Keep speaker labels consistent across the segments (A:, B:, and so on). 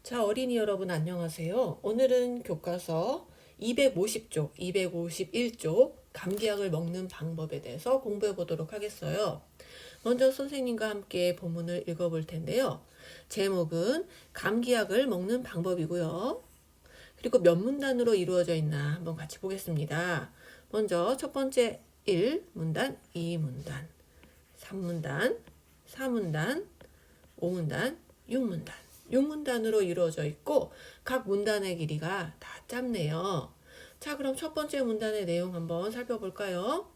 A: 자, 어린이 여러분 안녕하세요. 오늘은 교과서 250쪽, 251쪽 감기약을 먹는 방법에 대해서 공부해 보도록 하겠어요. 먼저 선생님과 함께 본문을 읽어볼 텐데요. 제목은 감기약을 먹는 방법이고요. 그리고 몇 문단으로 이루어져 있나 한번 같이 보겠습니다. 먼저 첫 번째 1문단, 2문단, 3문단, 4문단, 5문단, 6문단. 6문단으로 이루어져 있고 각 문단의 길이가 다 짧네요. 자, 그럼 첫 번째 문단의 내용 한번 살펴볼까요?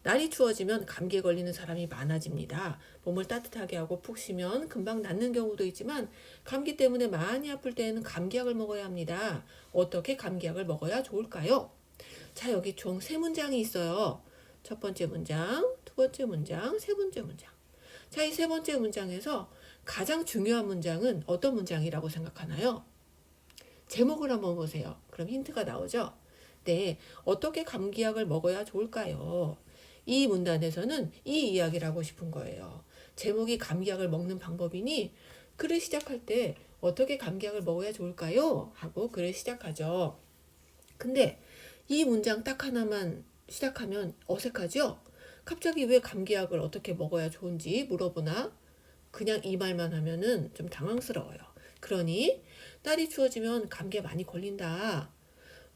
A: 날이 추워지면 감기에 걸리는 사람이 많아집니다. 몸을 따뜻하게 하고 푹 쉬면 금방 낫는 경우도 있지만 감기 때문에 많이 아플 때에는 감기약을 먹어야 합니다. 어떻게 감기약을 먹어야 좋을까요? 자, 여기 총 3문장이 있어요. 첫 번째 문장, 두 번째 문장, 세 번째 문장. 자, 이 세 번째 문장에서 가장 중요한 문장은 어떤 문장이라고 생각하나요? 제목을 한번 보세요. 그럼 힌트가 나오죠? 네, 어떻게 감기약을 먹어야 좋을까요? 이 문단에서는 이 이야기를 하고 싶은 거예요. 제목이 감기약을 먹는 방법이니 글을 시작할 때 어떻게 감기약을 먹어야 좋을까요? 하고 글을 시작하죠. 근데 이 문장 딱 하나만 시작하면 어색하죠? 갑자기 왜 감기약을 어떻게 먹어야 좋은지 물어보나? 그냥 이 말만 하면은 좀 당황스러워요. 그러니 날이 추워지면 감기에 많이 걸린다.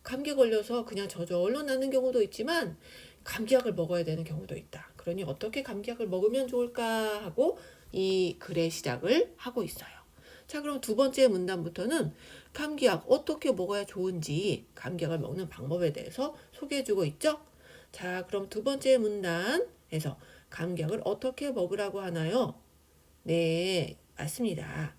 A: 감기 걸려서 그냥 저절로 낫는 경우도 있지만 감기약을 먹어야 되는 경우도 있다. 그러니 어떻게 감기약을 먹으면 좋을까 하고 이 글의 시작을 하고 있어요. 자, 그럼 두 번째 문단부터는 감기약 어떻게 먹어야 좋은지 감기약을 먹는 방법에 대해서 소개해주고 있죠. 자, 그럼 두 번째 문단에서 감기약을 어떻게 먹으라고 하나요? 네, 맞습니다.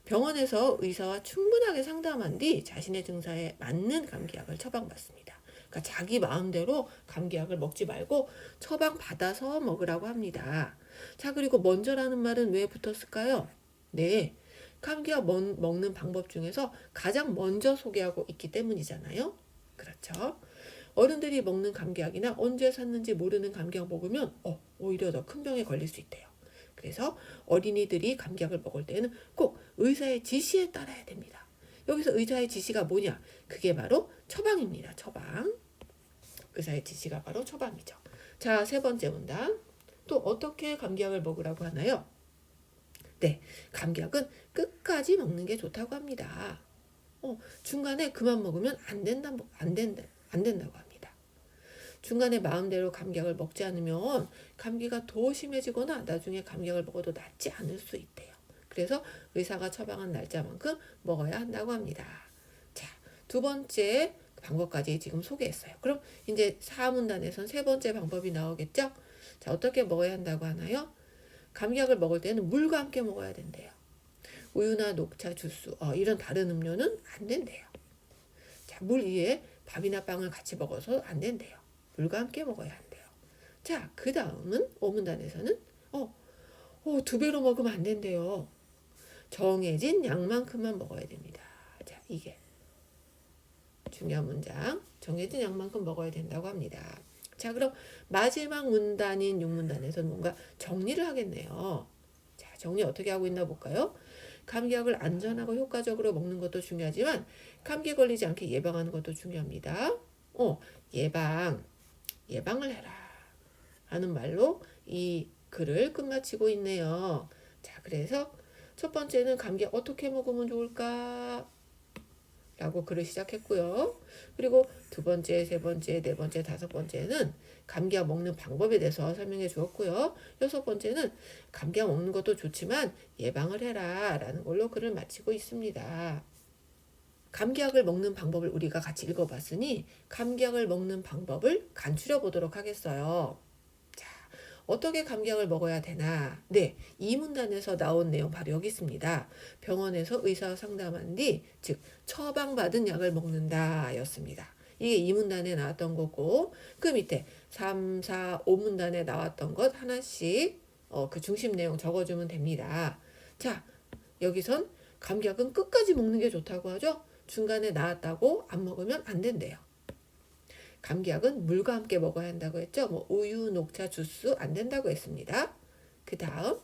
A: 병원에서 의사와 충분하게 상담한 뒤 자신의 증상에 맞는 감기약을 처방받습니다. 그러니까 자기 마음대로 감기약을 먹지 말고 처방받아서 먹으라고 합니다. 자, 그리고 먼저라는 말은 왜 붙었을까요? 네, 감기약 먹는 방법 중에서 가장 먼저 소개하고 있기 때문이잖아요. 그렇죠? 어른들이 먹는 감기약이나 언제 샀는지 모르는 감기약 먹으면 오히려 더 큰 병에 걸릴 수 있대요. 그래서 어린이들이 감기약을 먹을 때는 꼭 의사의 지시에 따라야 됩니다. 여기서 의사의 지시가 뭐냐? 그게 바로 처방입니다. 처방. 의사의 지시가 바로 처방이죠. 자, 세 번째 문단. 또 어떻게 감기약을 먹으라고 하나요? 네, 감기약은 끝까지 먹는 게 좋다고 합니다. 중간에 그만 먹으면 안 된다고 합니다. 중간에 마음대로 감기약을 먹지 않으면 감기가 더 심해지거나 나중에 감기약을 먹어도 낫지 않을 수 있대요. 그래서 의사가 처방한 날짜만큼 먹어야 한다고 합니다. 자, 두 번째 방법까지 지금 소개했어요. 그럼 이제 4문단에선 세 번째 방법이 나오겠죠? 자, 어떻게 먹어야 한다고 하나요? 감기약을 먹을 때는 물과 함께 먹어야 된대요. 우유나 녹차, 주스, 이런 다른 음료는 안 된대요. 자, 물 위에 밥이나 빵을 같이 먹어서 안 된대요. 물과 함께 먹어야 한대요. 자, 그 다음은 5문단에서는 2배로 먹으면 안 된대요. 정해진 양만큼만 먹어야 됩니다. 자, 이게 중요한 문장. 정해진 양만큼 먹어야 된다고 합니다. 자, 그럼 마지막 문단인 6문단에서는 뭔가 정리를 하겠네요. 자, 정리 어떻게 하고 있나 볼까요? 감기약을 안전하고 효과적으로 먹는 것도 중요하지만 감기 걸리지 않게 예방하는 것도 중요합니다. 예방을 해라 하는 말로 이 글을 끝마치고 있네요. 자, 그래서 첫 번째는 감기약 어떻게 먹으면 좋을까? 라고 글을 시작했고요. 그리고 두 번째, 세 번째, 네 번째, 다섯 번째는 감기약 먹는 방법에 대해서 설명해 주었고요. 여섯 번째는 감기약 먹는 것도 좋지만 예방을 해라 라는 걸로 글을 마치고 있습니다. 감기약을 먹는 방법을 우리가 같이 읽어봤으니 감기약을 먹는 방법을 간추려 보도록 하겠어요. 자, 어떻게 감기약을 먹어야 되나? 네, 이 문단에서 나온 내용 바로 여기 있습니다. 병원에서 의사와 상담한 뒤, 즉 처방받은 약을 먹는다 였습니다. 이게 이 문단에 나왔던 거고 그 밑에 3, 4, 5문단에 나왔던 것 하나씩 그 중심 내용 적어주면 됩니다. 자, 여기선 감기약은 끝까지 먹는 게 좋다고 하죠. 중간에 나왔다고 안 먹으면 안 된대요. 감기약은 물과 함께 먹어야 한다고 했죠. 우유, 녹차, 주스 안 된다고 했습니다. 그 다음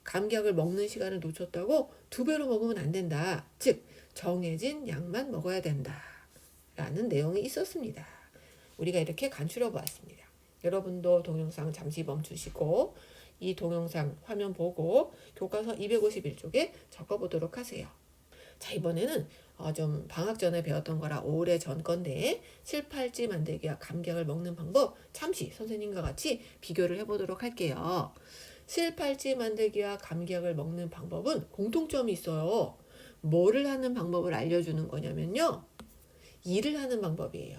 A: 감기약을 먹는 시간을 놓쳤다고 2배로 먹으면 안 된다. 즉 정해진 양만 먹어야 된다. 라는 내용이 있었습니다. 우리가 이렇게 간추려 보았습니다. 여러분도 동영상 잠시 멈추시고 이 동영상 화면 보고 교과서 251쪽에 적어보도록 하세요. 자, 이번에는 좀 방학 전에 배웠던 거라 오래 전 건데 실팔찌 만들기와 감기약을 먹는 방법 잠시 선생님과 같이 비교를 해보도록 할게요. 실팔찌 만들기와 감기약을 먹는 방법은 공통점이 있어요. 뭐를 하는 방법을 알려주는 거냐면요. 일을 하는 방법이에요.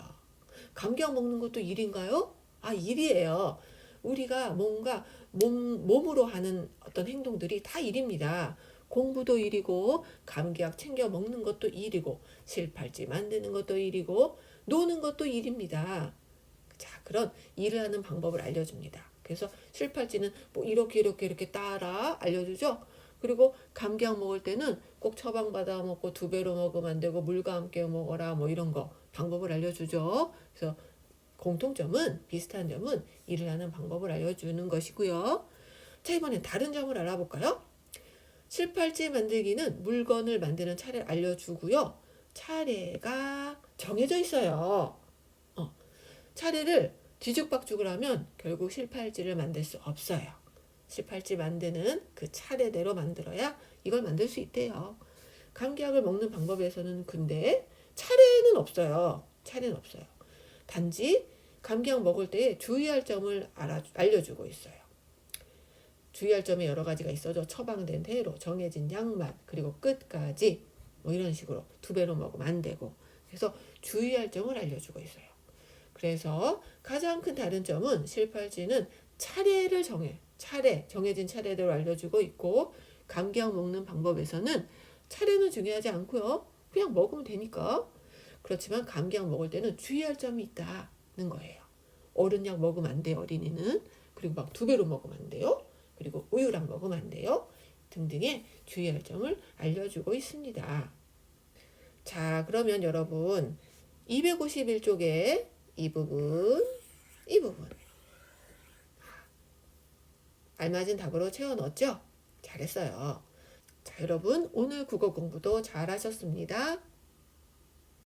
A: 감기약 먹는 것도 일인가요? 일이에요. 우리가 뭔가 몸으로 하는 어떤 행동들이 다 일입니다. 공부도 일이고 감기약 챙겨 먹는 것도 일이고 실팔찌 만드는 것도 일이고 노는 것도 일입니다. 자, 그런 일을 하는 방법을 알려줍니다. 그래서 실팔찌는 뭐 이렇게 따라 알려주죠. 그리고 감기약 먹을 때는 꼭 처방받아 먹고 2배로 먹으면 안 되고 물과 함께 먹어라 뭐 이런 거 방법을 알려주죠. 그래서 공통점은 비슷한 점은 일을 하는 방법을 알려주는 것이고요. 자, 이번엔 다른 점을 알아볼까요? 실팔찌 만들기는 물건을 만드는 차례를 알려주고요. 차례가 정해져 있어요. 차례를 뒤죽박죽을 하면 결국 실팔찌를 만들 수 없어요. 실팔찌 만드는 그 차례대로 만들어야 이걸 만들 수 있대요. 감기약을 먹는 방법에서는 근데 차례는 없어요. 차례는 없어요. 단지 감기약 먹을 때 주의할 점을 알려주고 있어요. 주의할 점이 여러 가지가 있어죠. 처방된 대로 정해진 양만 그리고 끝까지 뭐 이런 식으로 2배로 먹으면 안 되고 그래서 주의할 점을 알려주고 있어요. 그래서 가장 큰 다른 점은 실팔찌는 차례를 정해진 차례대로 알려주고 있고 감기약 먹는 방법에서는 차례는 중요하지 않고요. 그냥 먹으면 되니까. 그렇지만 감기약 먹을 때는 주의할 점이 있다는 거예요. 어른약 먹으면 안 돼요. 어린이는. 그리고 막 2배로 먹으면 안 돼요. 그리고 우유랑 먹으면 안 돼요. 등등의 주의할 점을 알려주고 있습니다. 자, 그러면 여러분 251쪽에 이 부분 알맞은 답으로 채워 넣었죠? 잘했어요. 자, 여러분 오늘 국어 공부도 잘 하셨습니다.